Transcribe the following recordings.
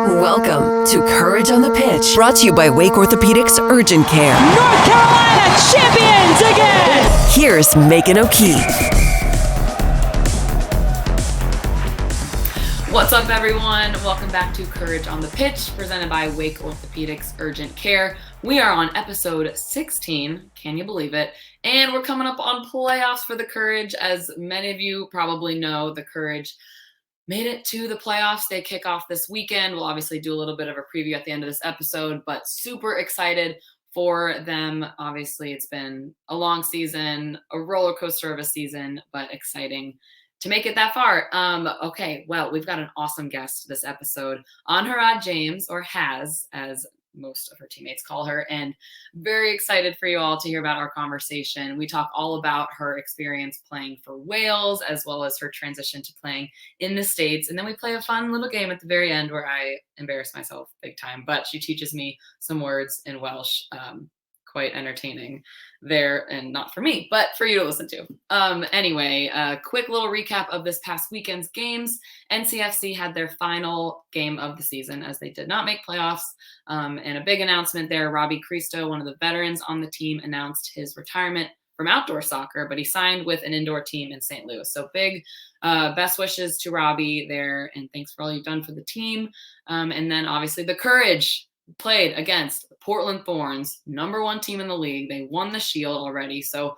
Welcome to Courage on the Pitch, brought to you by Wake Orthopedics Urgent Care. North Carolina champions again! Here's Megan O'Keefe. What's up, everyone? Welcome back to Courage on the Pitch, presented by Wake Orthopedics Urgent Care. We are on episode 16, can you believe it? And we're coming up on playoffs for the Courage. As many of you probably know, the Courage made it to the playoffs. They kick off this weekend. We'll obviously do a little bit of a preview at the end of this episode, but super excited for them. Obviously, it's been a long season, a roller coaster of a season, but exciting to make it that far. Okay, well, we've got an awesome guest this episode, Angharad James, or Haz, as most of her teammates call her, and very excited for you all to hear about our conversation. We talk all about her experience playing for Wales, as well as her transition to playing in the States. And then we play a fun little game at the very end where I embarrass myself big time, but she teaches me some words in Welsh. Quite entertaining there, and not for me, but for you to listen to. Anyway, a quick little recap of this past weekend's games. NCFC had their final game of the season as they did not make playoffs. And a big announcement there, Robbie Cristo, one of the veterans on the team, announced his retirement from outdoor soccer, but he signed with an indoor team in St. Louis. So big best wishes to Robbie there, and thanks for all you've done for the team. And then obviously the Courage played against the Portland Thorns, number one team in the league. They won the Shield already, so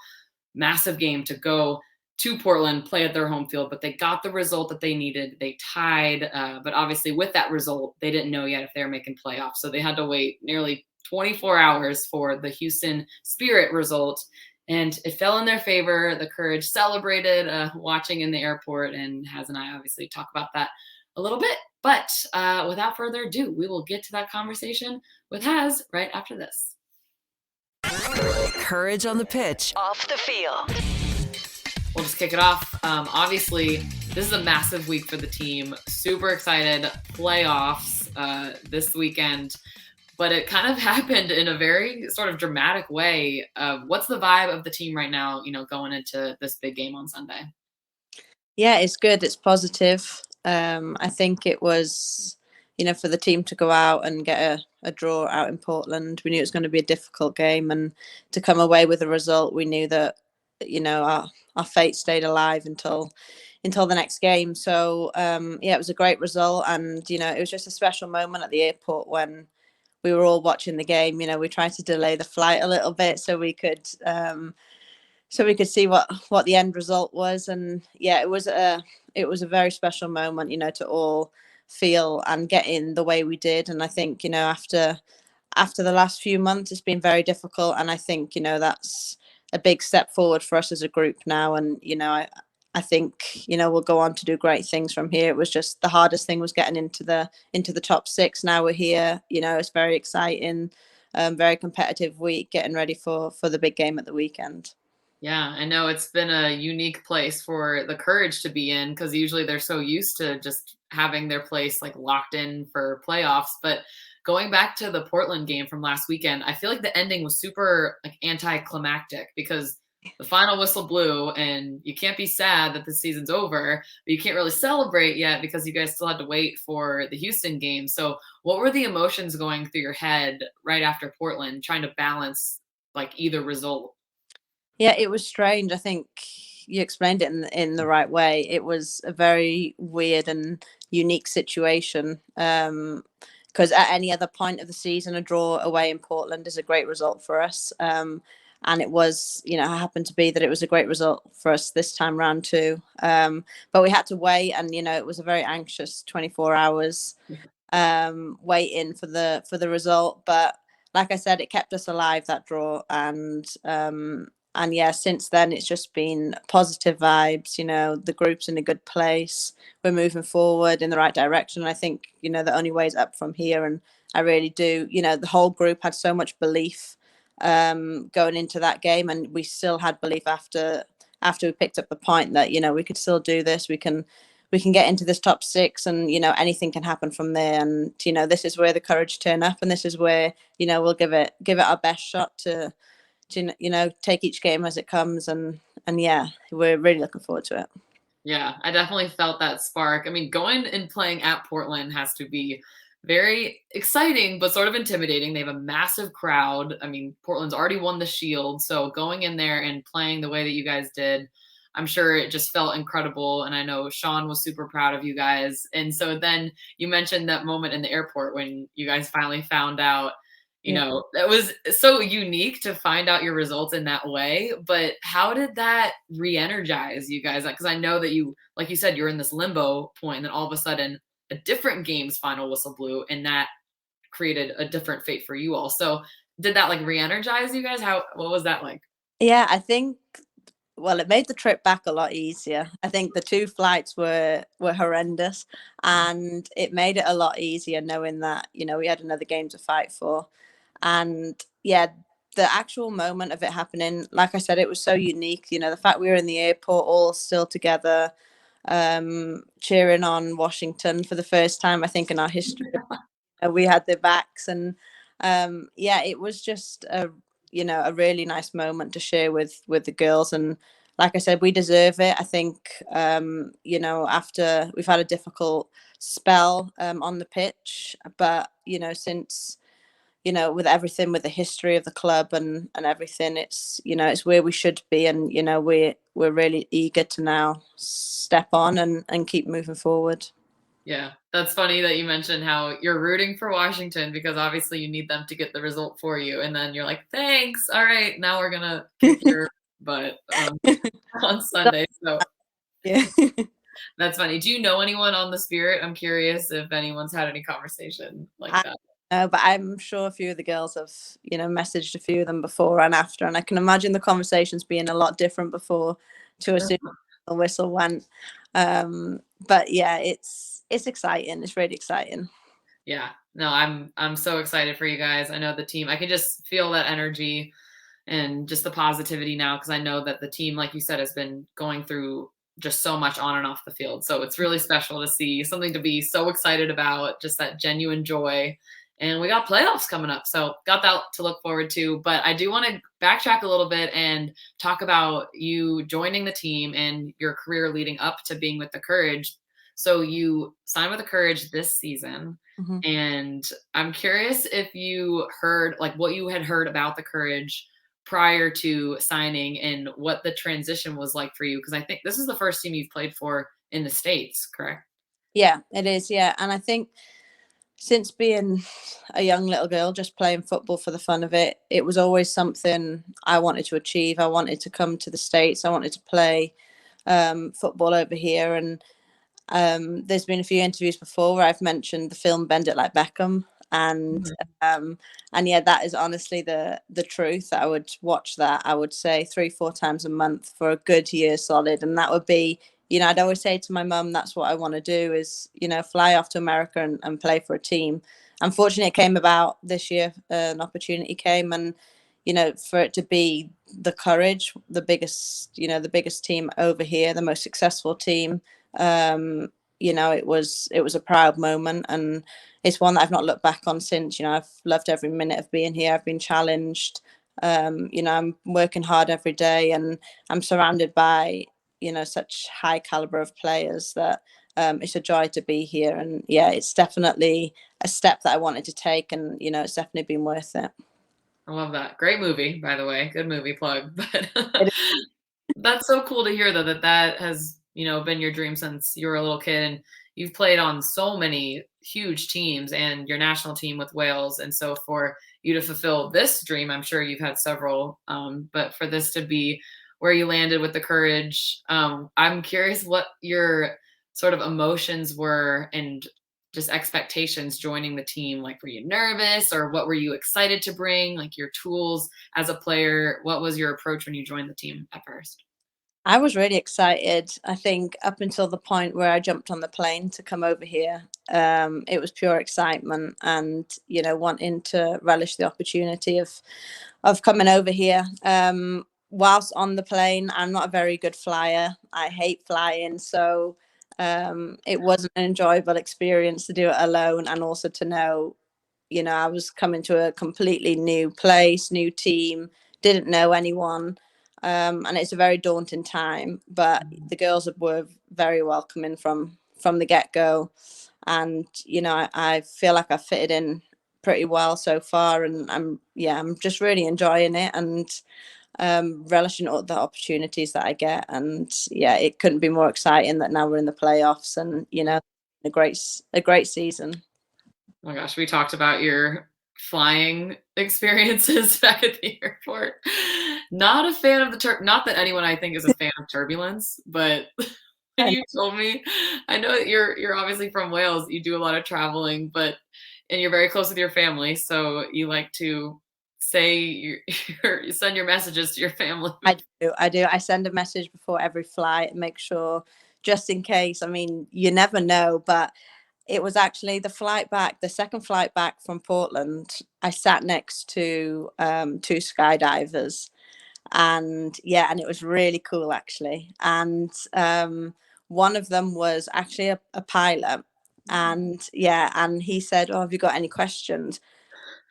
massive game to go to Portland, play at their home field, but they got the result that they needed. They tied, but obviously with that result, they didn't know yet if they were making playoffs, so they had to wait nearly 24 hours for the Houston Spirit result, and it fell in their favor. The Courage celebrated watching in the airport, and Haz and I obviously talk about that a little bit. But without further ado, we will get to that conversation with Haz right after this. Courage on the Pitch, off the field. We'll just kick it off. Obviously, this is a massive week for the team. Super excited. Playoffs this weekend. But it kind of happened in a very sort of dramatic way. What's the vibe of the team right now, going into this big game on Sunday? Yeah, it's good. It's positive. I think it was, for the team to go out and get a draw out in Portland. We knew it was going to be a difficult game, and to come away with a result, we knew that, our fate stayed alive until the next game. So, it was a great result, and, it was just a special moment at the airport when we were all watching the game. We tried to delay the flight a little bit so we could see what the end result was. And yeah, it was a very special moment, to all feel and get in the way we did. And I think, after the last few months, it's been very difficult. And I think, that's a big step forward for us as a group now. And, I think, we'll go on to do great things from here. It was just the hardest thing was getting into the top six. Now we're here, it's very exciting, very competitive week, getting ready for the big game at the weekend. Yeah, I know it's been a unique place for the Courage to be in, because usually they're so used to just having their place like locked in for playoffs. But going back to the Portland game from last weekend, I feel like the ending was super like anticlimactic, because the final whistle blew and you can't be sad that the season's over, but you can't really celebrate yet because you guys still had to wait for the Houston game. So what were the emotions going through your head right after Portland, trying to balance like either result? Yeah, it was strange. I think you explained it in the right way. It was a very weird and unique situation, because at any other point of the season, a draw away in Portland is a great result for us. And it was, it happened to be that it was a great result for us this time round too. But we had to wait, and, it was a very anxious 24 hours waiting for the result. But like I said, it kept us alive, that draw. And yeah, since then, it's just been positive vibes. The group's in a good place. We're moving forward in the right direction. I think, the only way is up from here. And I really do, the whole group had so much belief going into that game. And we still had belief after we picked up the point that, we could still do this. We can get into this top six, and, anything can happen from there. And, this is where the Courage turn up. And this is where, we'll give it our best shot to take each game as it comes, and yeah, we're really looking forward to it. Yeah, I definitely felt that spark. I mean, going and playing at Portland has to be very exciting, but sort of intimidating. They have a massive crowd. I mean, Portland's already won the Shield, so going in there and playing the way that you guys did, I'm sure it just felt incredible. And I know Sean was super proud of you guys. And so then you mentioned that moment in the airport when you guys finally found out, that was so unique to find out your results in that way. But how did that re-energize you guys? Because I know that you, like you said, you're in this limbo point, and then all of a sudden a different game's final whistle blew, and that created a different fate for you all. So did that like re-energize you guys? What was that like? Yeah, I think, well, it made the trip back a lot easier. I think the 2 flights were horrendous, and it made it a lot easier knowing that, we had another game to fight for. And yeah, the actual moment of it happening, like I said, it was so unique. The fact we were in the airport all still together, cheering on Washington for the first time, I think, in our history. We had their backs, and yeah, it was just a really nice moment to share with the girls. And like I said, we deserve it. I think after we've had a difficult spell on the pitch, but since with everything, with the history of the club and everything, it's where we should be. And we're really eager to now step on and keep moving forward. Yeah, that's funny that you mentioned how you're rooting for Washington because obviously you need them to get the result for you, and then you're like, "Thanks, all right, now we're gonna kick your butt on Sunday." So Yeah. that's funny. Do you know anyone on the Spirit? I'm curious if anyone's had any conversation like that. But I'm sure a few of the girls have, messaged a few of them before and after, and I can imagine the conversations being a lot different before to as soon as the whistle went. But yeah, it's exciting. It's really exciting. Yeah, no, I'm so excited for you guys. I know the team. I can just feel that energy and just the positivity now because I know that the team, like you said, has been going through just so much on and off the field. So it's really special to see something to be so excited about, just that genuine joy. And we got playoffs coming up. So got that to look forward to. But I do want to backtrack a little bit and talk about you joining the team and your career leading up to being with the Courage. So you signed with the Courage this season. Mm-hmm. And I'm curious if you heard like what you had heard about the Courage prior to signing and what the transition was like for you. Because I think this is the first team you've played for in the States, correct? Yeah, it is. Yeah. And I think since being a young little girl, just playing football for the fun of it, it was always something I wanted to achieve. I wanted to come to the States. I wanted to play football over here. And there's been a few interviews before where I've mentioned the film Bend It Like Beckham. And yeah, that is honestly the truth. I would watch that, I would say 3-4 times a month for a good year solid. And that would be, I'd always say to my mum, that's what I want to do is, fly off to America and play for a team. Unfortunately, it came about this year, an opportunity came, and, for it to be the Courage, the biggest team over here, the most successful team, it was a proud moment, and it's one that I've not looked back on since. I've loved every minute of being here. I've been challenged. I'm working hard every day, and I'm surrounded by, such high caliber of players that it's a joy to be here. And yeah, it's definitely a step that I wanted to take, and, it's definitely been worth it. I love that. Great movie, by the way. Good movie plug. But that's so cool to hear though that has, been your dream since you were a little kid, and you've played on so many huge teams and your national team with Wales. And so for you to fulfill this dream, I'm sure you've had several, but for this to be where you landed with the Courage, I'm curious what your sort of emotions were and just expectations joining the team. Like, were you nervous or what were you excited to bring? Like your tools as a player, what was your approach when you joined the team at first? I was really excited. I think up until the point where I jumped on the plane to come over here, it was pure excitement and, wanting to relish the opportunity of coming over here. Whilst on the plane, I'm not a very good flyer. I hate flying. So it wasn't an enjoyable experience to do it alone, and also to know, I was coming to a completely new place, new team, didn't know anyone. And it's a very daunting time, but the girls were very welcoming from the get-go. And I feel like I've fitted in pretty well so far, and I'm just really enjoying it, and relishing all the opportunities that I get. And it couldn't be more exciting that now we're in the playoffs, and a great season. Oh my gosh, we talked about your flying experiences back at the airport. Not a fan of not that anyone I think is a fan of turbulence, but when you told me, I know that you're obviously from Wales, you do a lot of traveling, and you're very close with your family, so you like to say you send your messages to your family. I do. I send a message before every flight and make sure, just in case. I mean, you never know, but it was actually the second flight back from Portland. I sat next to two skydivers, and it was really cool actually. And one of them was actually a pilot, and and he said, "Oh, have you got any questions?"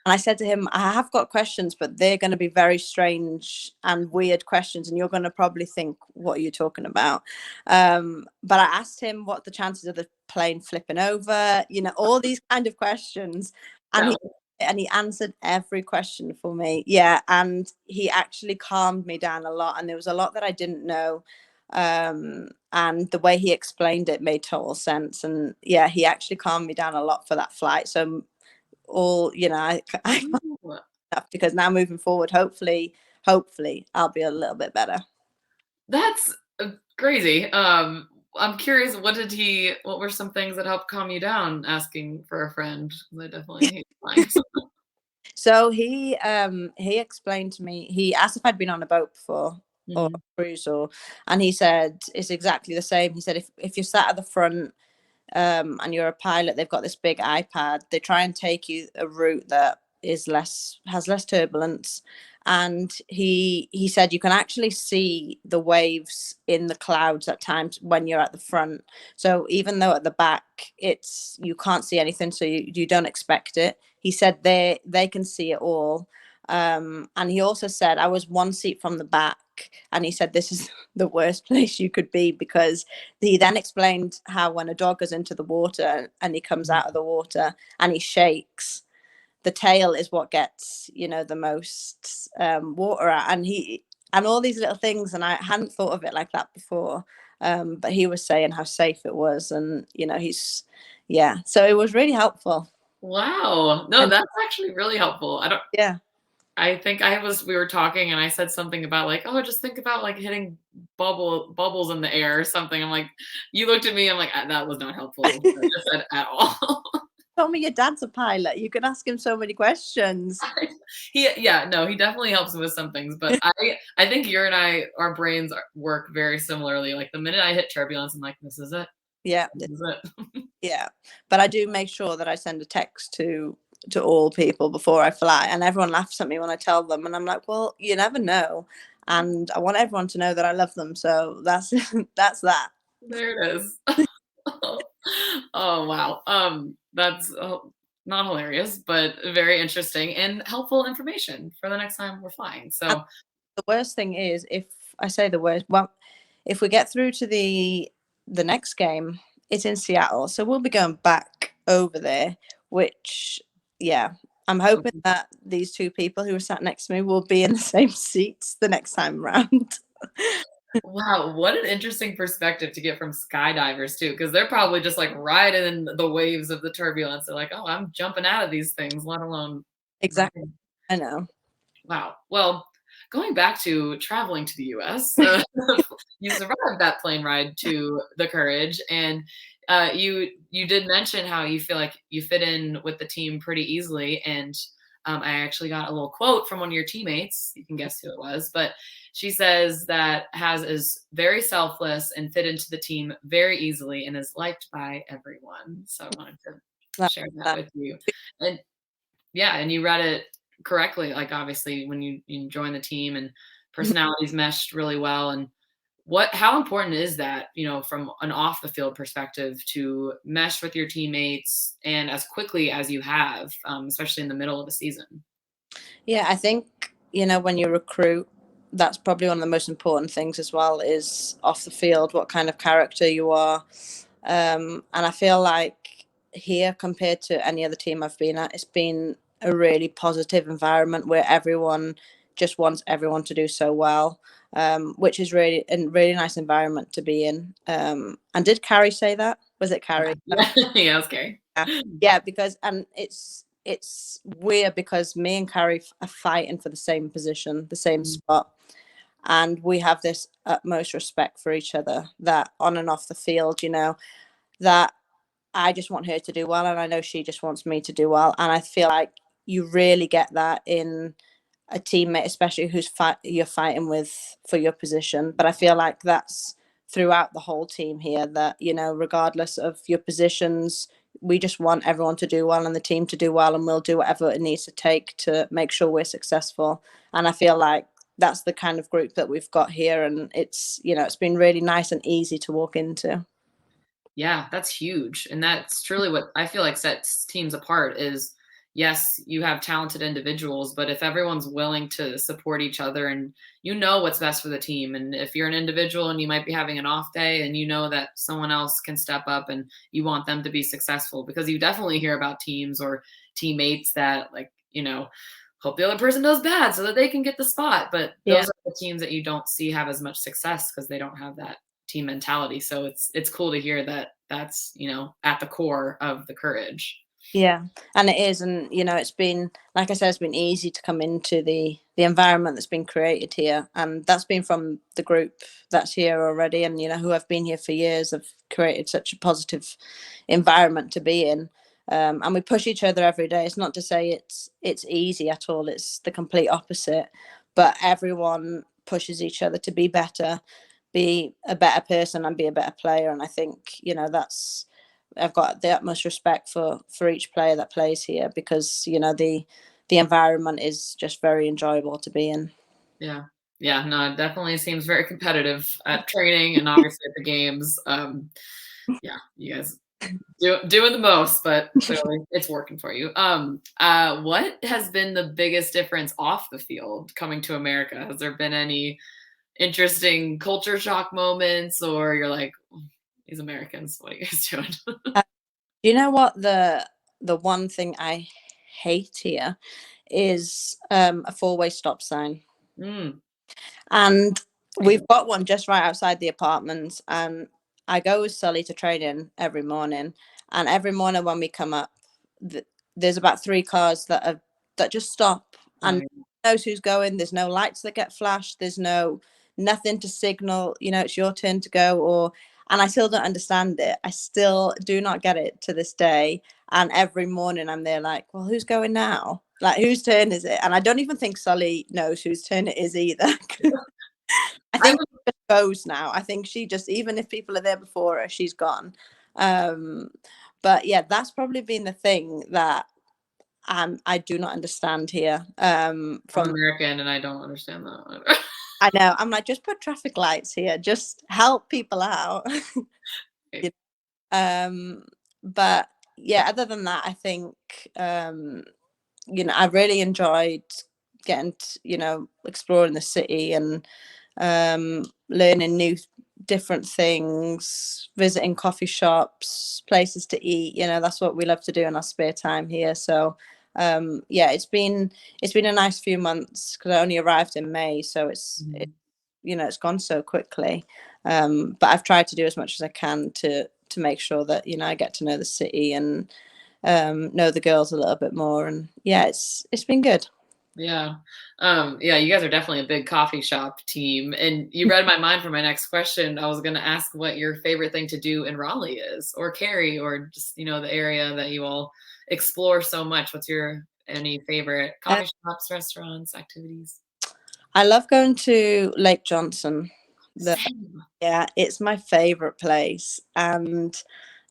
And I said to him, I have got questions, but they're going to be very strange and weird questions. And you're going to probably think, what are you talking about? But I asked him what the chances of the plane flipping over, all these kind of questions. And he answered every question for me. Yeah. And he actually calmed me down a lot. And there was a lot that I didn't know. And the way he explained it made total sense. And he actually calmed me down a lot for that flight. So I because now moving forward, hopefully I'll be a little bit better. That's crazy. I'm curious, what were some things that helped calm you down asking for a friend? I definitely hate flying. So he explained to me, he asked if I'd been on a boat before or a cruise, and he said it's exactly the same. He said if you're sat at the front and you're a pilot, they've got this big iPad. They try and take you a route that has less turbulence. And he said you can actually see the waves in the clouds at times when you're at the front. So even though at the back you can't see anything, so you don't expect it. He said they can see it all. And he also said I was one seat from the back, and he said this is the worst place you could be, because he then explained how when a dog goes into the water and he comes out of the water and he shakes, the tail is what gets the most water out, and all these little things. And I hadn't thought of it like that before, but he was saying how safe it was, and so it was really helpful. Wow. No, that's actually really helpful. I think we were talking and I said something about like, oh, just think about like hitting bubbles in the air or something. I'm like, you looked at me, I'm like, that was not helpful. I just said at all. Told me your dad's a pilot. You can ask him so many questions. He definitely helps me with some things, but I think our brains work very similarly. Like the minute I hit turbulence, I'm like, this is it. Yeah. This is it. Yeah. But I do make sure that I send a text to all people before I fly, and everyone laughs at me when I tell them, and I'm like, well, you never know, and I want everyone to know that I love them, so that's that. There it is. Oh wow. That's not hilarious, but very interesting and helpful information for the next time we're flying. So and the worst thing is, if we get through to the next game, it's in Seattle, so we'll be going back over there, which I'm hoping that these two people who are sat next to me will be in the same seats the next time around. Wow, what an interesting perspective to get from skydivers too, because they're probably just like riding in the waves of the turbulence. They're like, oh, I'm jumping out of these things, let alone. Exactly. I know. Wow. Well, going back to traveling to the US, you survived that plane ride to the Courage, and you did mention how you feel like you fit in with the team pretty easily. And I actually got a little quote from one of your teammates. You can guess who it was, but she says that Haz is very selfless and fit into the team very easily and is liked by everyone. So I wanted to share that with you. And and you read it correctly. Like obviously when you join the team and personalities meshed really well. And how important is that, from an off the field perspective, to mesh with your teammates and as quickly as you have, especially in the middle of a season? Yeah, I think, when you recruit, that's probably one of the most important things as well, is off the field, what kind of character you are. And I feel like here compared to any other team I've been at. It's been a really positive environment where everyone just wants everyone to do so well, which is really a really nice environment to be in. And did Carrie say that? Was it Carrie? Yeah, yeah, it was Carrie. Yeah, because it's weird because me and Carrie are fighting for the same position, the same spot, and we have this utmost respect for each other. That on and off the field, that I just want her to do well, and I know she just wants me to do well, and I feel like you really get that in a teammate, especially you're fighting with for your position. But I feel like that's throughout the whole team here, that regardless of your positions, we just want everyone to do well and the team to do well, and we'll do whatever it needs to take to make sure we're successful. And I feel like that's the kind of group that we've got here, and it's been really nice and easy to walk into. Yeah, that's huge. And that's truly what I feel like sets teams apart is, yes, you have talented individuals, but if everyone's willing to support each other and what's best for the team, and if you're an individual and you might be having an off day and you know that someone else can step up and you want them to be successful, because you definitely hear about teams or teammates that hope the other person does bad so that they can get the spot. But those are the teams that you don't see have as much success because they don't have that team mentality. So it's cool to hear that that's at the core of the Courage. Yeah, and it is, and it's been, like I said, it's been easy to come into the environment that's been created here, and that's been from the group that's here already, and who have been here for years have created such a positive environment to be in. And we push each other every day. It's not to say it's easy at all. It's the complete opposite. But everyone pushes each other to be better, be a better person, and be a better player. And I think I've got the utmost respect for each player that plays here, because the environment is just very enjoyable to be in. Yeah, no, it definitely seems very competitive at training and obviously at the games. Yeah, you guys doing the most, but clearly it's working for you. What has been the biggest difference off the field coming to America? Has there been any interesting culture shock moments, or you're like, these Americans, what are you guys doing? You know what, the one thing I hate here is a four-way stop sign. And we've got one just right outside the apartments, and I go with Sully to training every morning, and every morning when we come up, there's about 3 cars that just stop, and knows who's going. There's no lights that get flashed, there's nothing to signal it's your turn to go, and I still don't understand it. I still do not get it to this day. And every morning I'm there like, well, who's going now? Like, whose turn is it? And I don't even think Sully knows whose turn it is either. I think she just goes now. I think she just, even if people are there before her, she's gone. But yeah, that's probably been the thing that I do not understand here. From American, and I don't understand that. I know. I'm like, just put traffic lights here. Just help people out. But yeah, other than that, I think I really enjoyed getting exploring the city and learning new different things, visiting coffee shops, places to eat. That's what we love to do in our spare time here. So yeah, it's been a nice few months, because I only arrived in May, so it's gone so quickly. But I've tried to do as much as I can to make sure that I get to know the city and know the girls a little bit more. And yeah, it's been good. Yeah. Yeah, you guys are definitely a big coffee shop team. And you read my mind for my next question. I was going to ask what your favorite thing to do in Raleigh is, or Cary, or just, the area that you all explore so much. What's any favorite coffee shops, restaurants, activities? I love going to Lake Johnson. Same. Yeah, it's my favorite place. And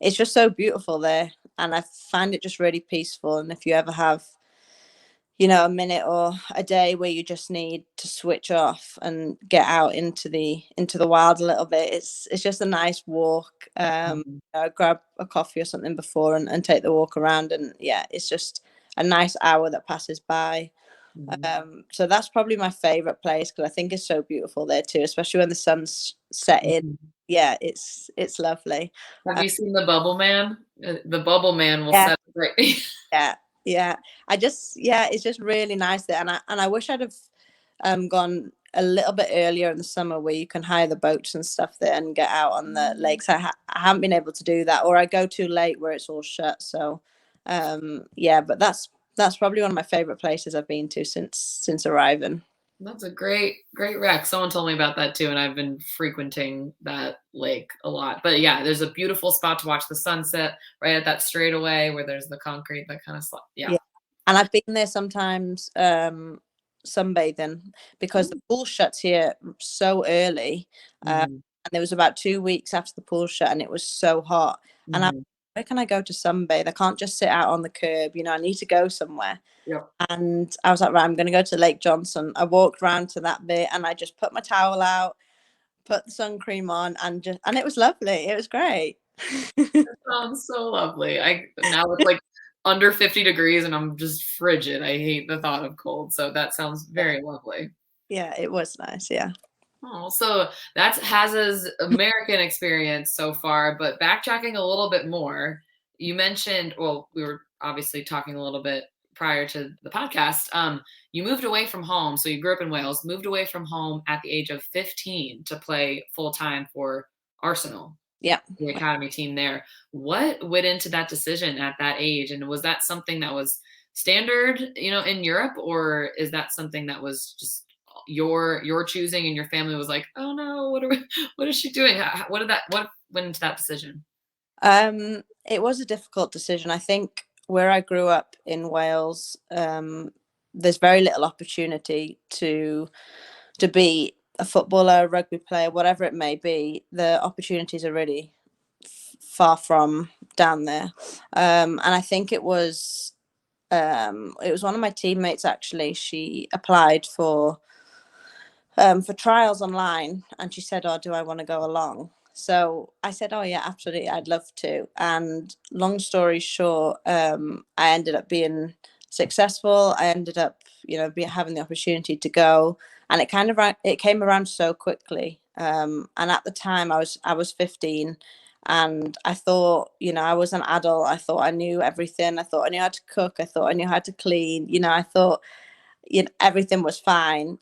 it's just so beautiful there. And I find it just really peaceful. And if you ever have a minute or a day where you just need to switch off and get out into the wild a little bit, it's just a nice walk. Grab a coffee or something before and take the walk around, and yeah, it's just a nice hour that passes by. So that's probably my favorite place, because I think it's so beautiful there too, especially when the sun's setting. yeah, it's lovely. Have you seen the Bubble Man? The Bubble Man will Yeah, celebrate. yeah, yeah. It's just really nice there, and I wish I'd have gone a little bit earlier in the summer where you can hire the boats and stuff there and get out on the lakes. I haven't been able to do that, or I go too late where it's all shut. So, yeah, but that's probably one of my favorite places I've been to since arriving. That's a great rec. Someone told me about that too, and I've been frequenting that lake a lot. But yeah, there's a beautiful spot to watch the sunset right at that straightaway where there's the concrete, that kind of stuff. Yeah. Yeah, and I've been there sometimes sunbathing because the pool shuts here so early. Mhm. And there was about 2 weeks after the pool shut, and it was so hot. And Mhm. where can I go to sunbathe? I can't just sit out on the curb. I need to go somewhere. Yep. And I was like, right, I'm going to go to Lake Johnson. I walked around to that bit, and I just put my towel out, put the sun cream on, and it was lovely. It was great. Sounds so lovely. Now it's like under 50 degrees and I'm just frigid. I hate the thought of cold. So that sounds very lovely. Yeah, it was nice. Yeah. Oh, so that's Haz's American experience so far, but backtracking a little bit more, you mentioned, well, we were obviously talking a little bit prior to the podcast. You moved away from home. So you grew up in Wales, moved away from home at the age of 15 to play full time for Arsenal, Yeah. the academy team there. What went into that decision at that age? And was that something that was standard, in Europe, or is that something that was just your choosing and your family was like, oh no, what is she doing? What went into that decision? It was a difficult decision. I think where I grew up in Wales, there's very little opportunity to be a footballer, rugby player, whatever it may be. The opportunities are really far from down there. And I think it was one of my teammates actually. She applied for trials online, and she said, "Oh, do I want to go along?" So I said, "Oh yeah, absolutely, I'd love to." And long story short, I ended up being successful. I ended up, having the opportunity to go, and it came around so quickly. And at the time, I was 15, and I thought, I was an adult. I thought I knew everything. I thought I knew how to cook. I thought I knew how to clean. I thought everything was fine.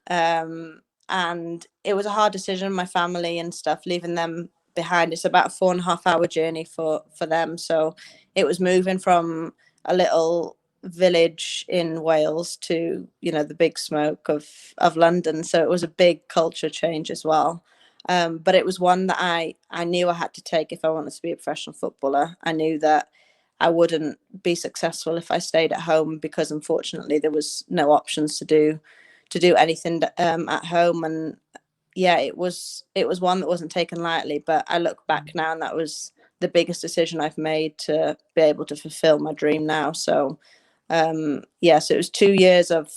And it was a hard decision, my family and stuff, leaving them behind. It's about a 4.5 hour journey for them. So it was moving from a little village in Wales to, the big smoke of London. So it was a big culture change as well. But it was one that I knew I had to take if I wanted to be a professional footballer. I knew that I wouldn't be successful if I stayed at home, because unfortunately there was no options to do anything at home. And yeah, it was one that wasn't taken lightly. But I look back now, and that was the biggest decision I've made to be able to fulfill my dream now. So yeah, so it was 2 years of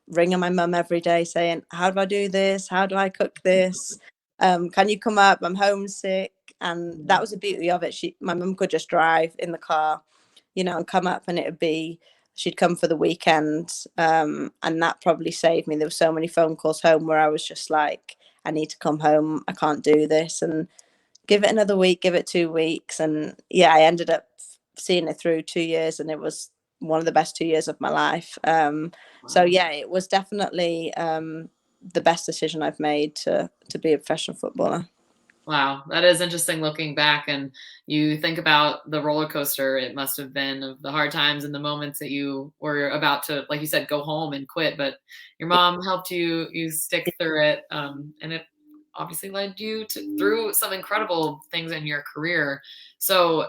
ringing my mum every day saying, how do I do this? How do I cook this? Can you come up? I'm homesick. And that was the beauty of it. My mum could just drive in the car, and come up, and she'd come for the weekend. And that probably saved me. There were so many phone calls home where I was just like, I need to come home. I can't do this. And give it another week, give it 2 weeks. And yeah, I ended up seeing it through 2 years, and it was one of the best 2 years of my life. So yeah, it was definitely the best decision I've made to be a professional footballer. Wow, that is interesting looking back, and you think about the roller coaster it must have been of the hard times and the moments that you were about to, like you said, go home and quit, but your mom helped you stick through it, and it obviously led you through some incredible things in your career. So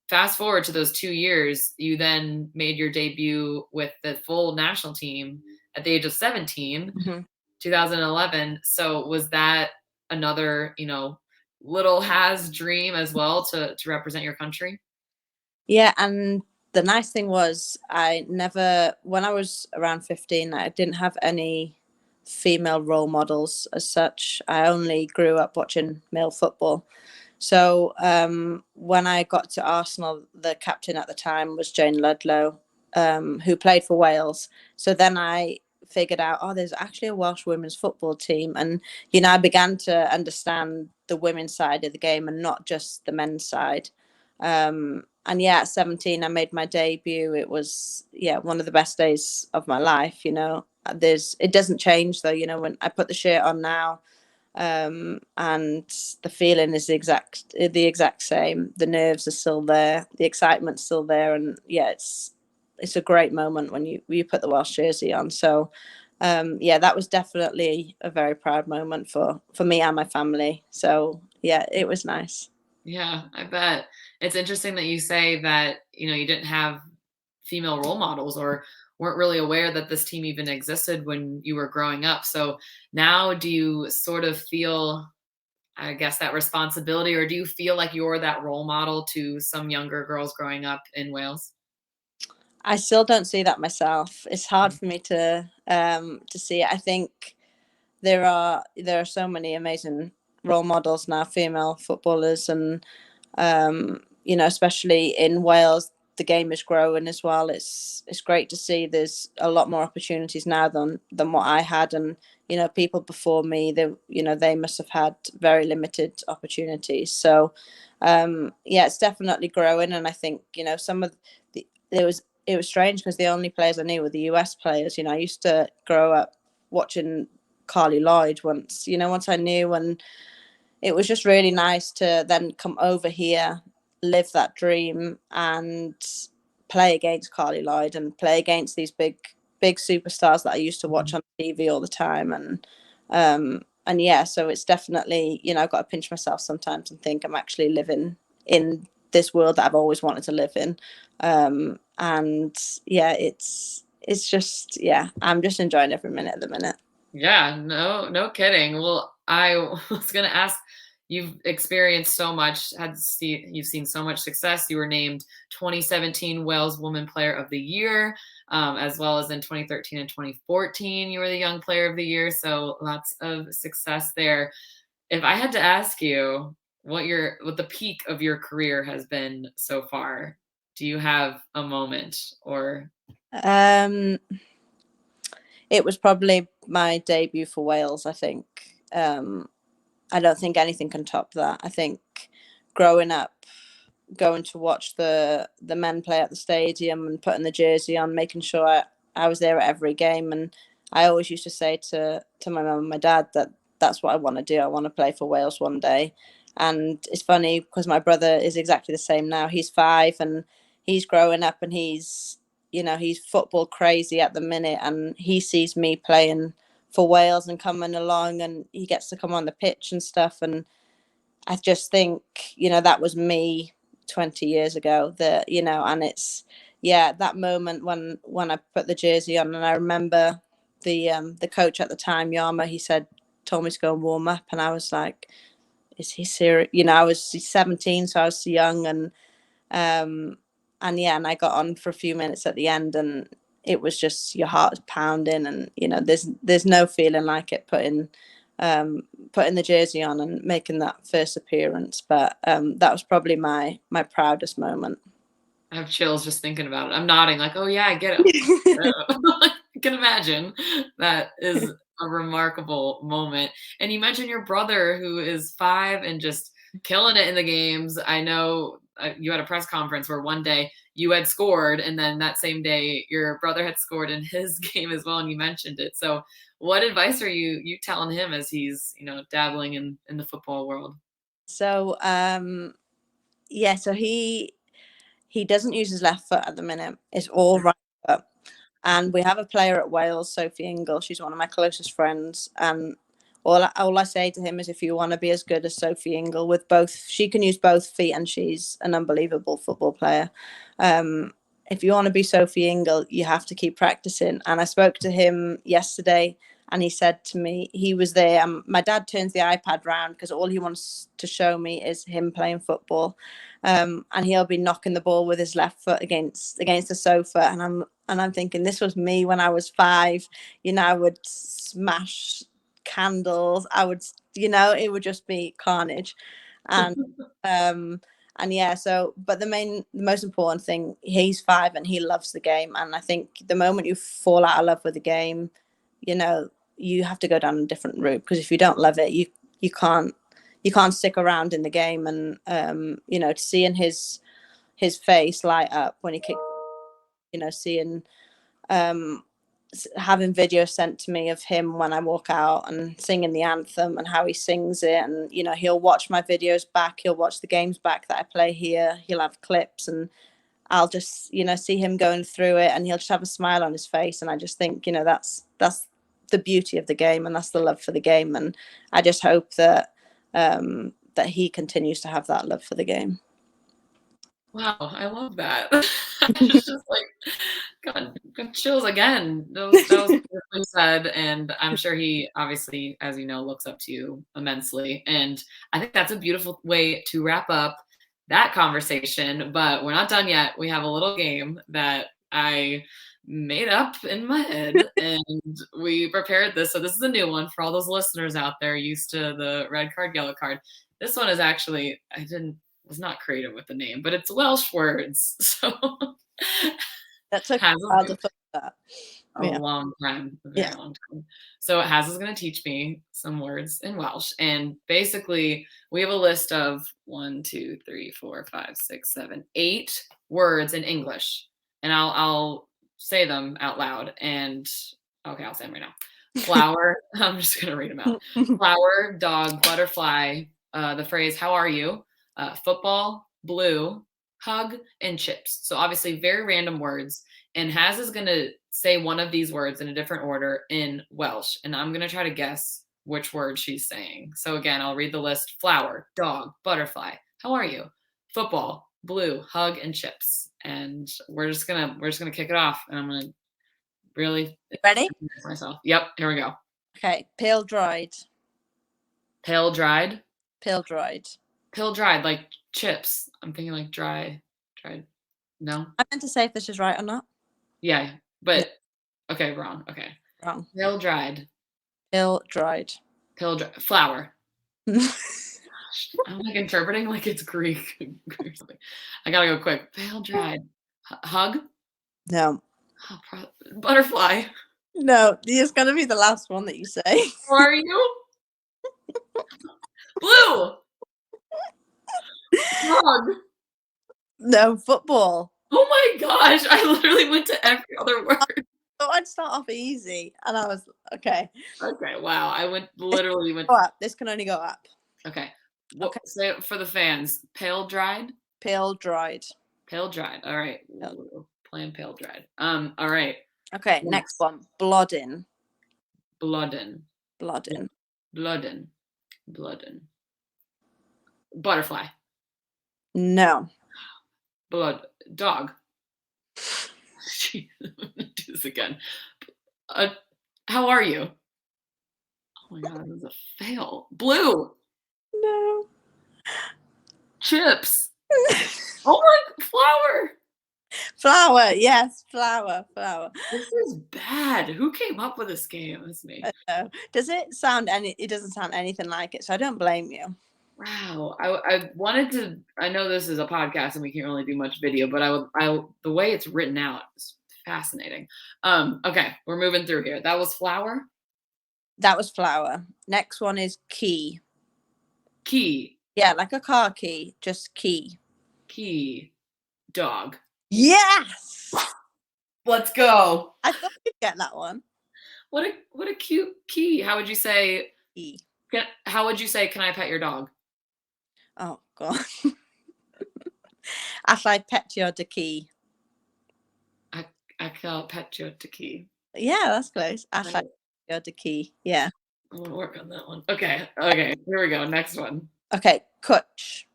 fast forward to those 2 years, you then made your debut with the full national team at the age of 17. Mm-hmm. 2011. So was that another, little Has dream as well to represent your country? Yeah, and the nice thing was when I was around 15, I didn't have any female role models as such. I only grew up watching male football. So when I got to Arsenal, the captain at the time was Jane Ludlow, who played for Wales. So then I figured out, oh, there's actually a Welsh women's football team. And, you know, I began to understand the women's side of the game and not just the men's side. And yeah, at 17, I made my debut. It was, yeah, one of the best days of my life, you know. It doesn't change though, you know, when I put the shirt on now, and the feeling is the exact same. The nerves are still there, the excitement's still there, and yeah, it's a great moment when you put the Welsh jersey on. So yeah, that was definitely a very proud moment for me and my family. So yeah, it was nice. Yeah, I bet. It's interesting that you say that, you know, you didn't have female role models or weren't really aware that this team even existed when you were growing up. So now do you sort of feel, I guess, that responsibility, or do you feel like you're that role model to some younger girls growing up in Wales? I still don't see that myself. It's hard for me to see it. I think there are so many amazing role models now, female footballers, and you know, especially in Wales, the game is growing as well. It's great to see there's a lot more opportunities now than what I had, and you know, people before me, they must have had very limited opportunities. So yeah, it's definitely growing, and I think, you know, some of it was strange because the only players I knew were the US players. You know, I used to grow up watching Carly Lloyd once I knew, and it was just really nice to then come over here, live that dream, and play against Carly Lloyd and play against these big superstars that I used to watch on TV all the time. And yeah, so it's definitely, you know, I've got to pinch myself sometimes and think I'm actually living in this world that I've always wanted to live in. And yeah, it's just, yeah, I'm just enjoying every minute at the minute. Yeah, no kidding. Well, I was going to ask, you've experienced so much, you've seen so much success. You were named 2017 Wales Woman Player of the Year, as well as in 2013 and 2014, you were the Young Player of the Year. So lots of success there. If I had to ask you what the peak of your career has been so far, do you have a moment or? Um, it was probably my debut for Wales, I think. I don't think anything can top that. I think growing up, going to watch the men play at the stadium and putting the jersey on, making sure I was there at every game. And I always used to say to my mum and my dad that that's what I want to do. I want to play for Wales one day. And it's funny because my brother is exactly the same now. He's 5 and he's growing up, and he's football crazy at the minute, and he sees me playing for Wales and coming along, and he gets to come on the pitch and stuff. And I just think, you know, that was me 20 years ago, and it's, yeah, that moment when I put the jersey on. And I remember the coach at the time, Yarma, told me to go and warm up, and I was like, is he serious? You know, I was 17, so I was young, um yeah, and I got on for a few minutes at the end, and it was just, your heart is pounding, and you know, there's no feeling like it, putting the jersey on and making that first appearance. But that was probably my proudest moment. I have chills just thinking about it. I'm nodding like, oh yeah, I get it. I can imagine. That is a remarkable moment. And you mentioned your brother who is 5 and just killing it in the games. I know you had a press conference where one day you had scored, and then that same day your brother had scored in his game as well, and you mentioned it. So what advice are you telling him as he's, you know, dabbling in the football world? So yeah, so he doesn't use his left foot at the minute. It's all right foot. And we have a player at Wales, Sophie Ingle. She's one of my closest friends. And all I say to him is, if you want to be as good as Sophie Ingle with both, she can use both feet, and she's an unbelievable football player. If you want to be Sophie Ingle, you have to keep practicing. And I spoke to him yesterday, and he said to me, he was there. My dad turns the iPad round because all he wants to show me is him playing football. And he'll be knocking the ball with his left foot against the sofa. And I'm thinking, this was me when I was 5. You know, I would smash candles. I would, you know, it would just be carnage. And yeah, so, but the most important thing, he's 5 and he loves the game. And I think the moment you fall out of love with the game, you have to go down a different route, because if you don't love it, you can't stick around in the game. And seeing his face light up when he kicked, seeing having videos sent to me of him when I walk out and singing the anthem and how he sings it. And he'll watch my videos back, he'll watch the games back that I play here, he'll have clips, and I'll just see him going through it, and he'll just have a smile on his face. And I just think that's the beauty of the game, and that's the love for the game. And I just hope that that he continues to have that love for the game. Wow, I love that. It's just like got chills again. That was beautifully said, and I'm sure he obviously, as you know, looks up to you immensely. And I think that's a beautiful way to wrap up that conversation. But we're not done yet. We have a little game that I made up in my head, and we prepared this. So this is a new one for all those listeners out there used to the red card, yellow card. This one is actually was not creative with the name, but it's Welsh words. So that took a while to put that. A long time, a very long time. So Haz is going to teach me some words in Welsh, and basically we have a list of 1, 2, 3, 4, 5, 6, 7, 8 words in English, and I'll say them out loud. And okay, I'll say them right now. Flower. I'm just going to read them out. Flower, dog, butterfly. The phrase "How are you?" Football, blue, hug, and chips. So obviously very random words. And Haz is going to say one of these words in a different order in Welsh. And I'm going to try to guess which word she's saying. So again, I'll read the list. Flower, dog, butterfly. How are you? Football, blue, hug, and chips. And we're just gonna kick it off. And I'm going to really ready myself. Yep. Here we go. Okay. Pale dried. Pale dried. Pale dried. Pale dried, like chips. I'm thinking like dried. No? I meant to say if this is right or not. Yeah, but okay, wrong. Okay. Wrong. Pale dried. Pale dried. Flower. I'm like interpreting like it's Greek or something. I gotta go quick. Pale dried. Hug? No. Oh, butterfly. No, it's gonna be the last one that you say. How are you? Blue. Hug. No, football. Oh my gosh, I literally went to every other word. So I'd start off easy, and I was okay. Okay, wow. I literally went. Go up. This can only go up. Okay. Okay. Say it for the fans. Pale dried. Pale dried. Pale dried. All right. Playing pale dried. All right. Okay. Next one. Bloodin. Bloodin. Bloodin. Bloodin. Bloodin. Butterfly. No. Blood. Dog. Jeez, I'm gonna do this again. How are you? Oh my god, this is a fail. Blue. No. Chips. Oh my, flower. Flower. Yes, flower. This is bad. Who came up with this game? It's me. Does it sound it doesn't sound anything like it, so I don't blame you. Wow. I wanted to, I know this is a podcast and we can't really do much video, but the way it's written out is fascinating. Okay, we're moving through here. That was flower. That was flower. Next one is key. Key. Yeah, like a car key, just key. Key. Dog. Yes. Let's go. I thought you'd get that one. What a cute key. How would you say? Key. How would you say? Can I pet your dog? Oh god. I pet your de key. I can pet your de key. Yeah, that's close. I your de key. Yeah. I want to work on that one. Okay. Here we go. Next one. Okay. Kutch.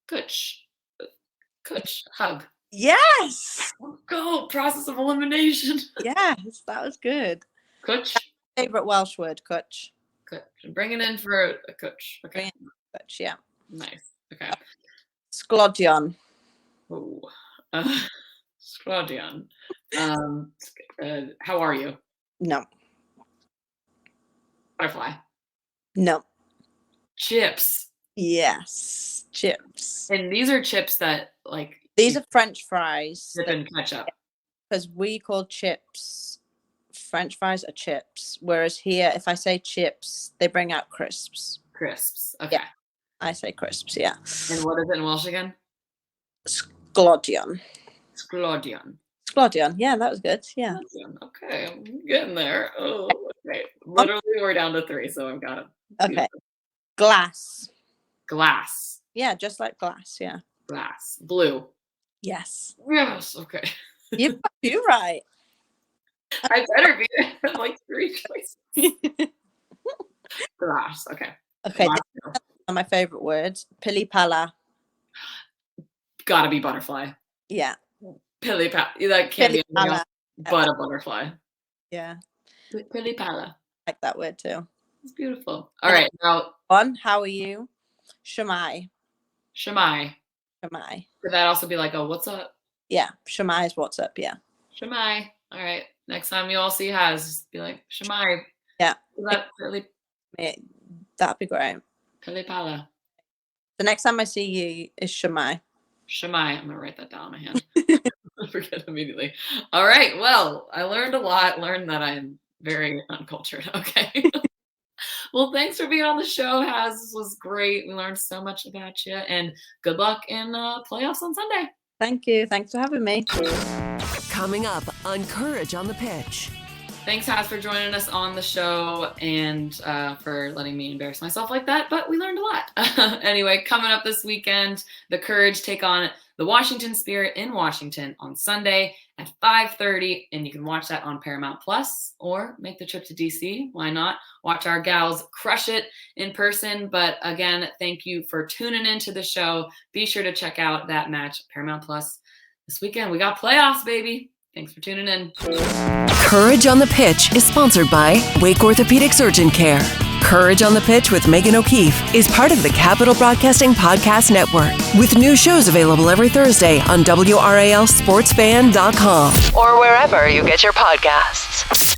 Kutch. Hug. Yes. Go. Process of elimination. Yes, that was good. Kutch. Favorite Welsh word, kutch. Kutch. Bring it in for a kutch. Okay. Kutch, yeah. Nice. Okay. Sglodion. Oh. Sglodion. How are you? No. Butterfly. No. Chips. Yes. Chips. And these are chips that these are French fries. Dip in ketchup. Because we call chips French fries are chips, whereas here, if I say chips, they bring out crisps. Crisps. Okay. Yeah. I say crisps, yeah. And what is it in Welsh again? Sglodion. Sglodion. Sglodion. Yeah, that was good. Yeah. Okay, I'm getting there. Oh, okay. Literally, we're down to 3, so I've got it. Okay. Glass. Glass. Yeah, just like glass. Yeah. Glass. Blue. Yes. Yes. Okay. You're right. I better be like 3 choices. Glass. Okay. Okay. Glass. These are my favorite words. Pili pala. Gotta be butterfly. Yeah. Pili pala. That can't be anything else but a butterfly. Yeah. Pili pala. I like that word too. It's beautiful. All right. Now, how are you? Shamai. Shamai. Shamai. Could that also be like, oh, what's up? Yeah. Shamai is what's up. Yeah. Shamai. All right. Next time you all see Has, just be like, Shamai. Yeah. That'd be great. Pili pala. The next time I see you is Shamai. Shamai. I'm going to write that down in my hand. I forget immediately. All right. Well, I learned a lot. Learned that I'm very uncultured. Okay. Well, thanks for being on the show, Has. This was great. We learned so much about you. And good luck in playoffs on Sunday. Thank you. Thanks for having me. Coming up on Courage on the Pitch. Thanks, Has, for joining us on the show and for letting me embarrass myself like that. But we learned a lot. Anyway, coming up this weekend, the Courage take on the Washington Spirit in Washington on Sunday at 5:30. And you can watch that on Paramount Plus or make the trip to DC. Why not? Watch our gals crush it in person. But again, thank you for tuning into the show. Be sure to check out that match, Paramount Plus. This weekend, we got playoffs, baby. Thanks for tuning in. Courage on the Pitch is sponsored by Wake Orthopedics Urgent Care. Courage on the Pitch with Megan O'Keefe is part of the Capital Broadcasting Podcast Network, with new shows available every Thursday on WRALSportsFan.com or wherever you get your podcasts.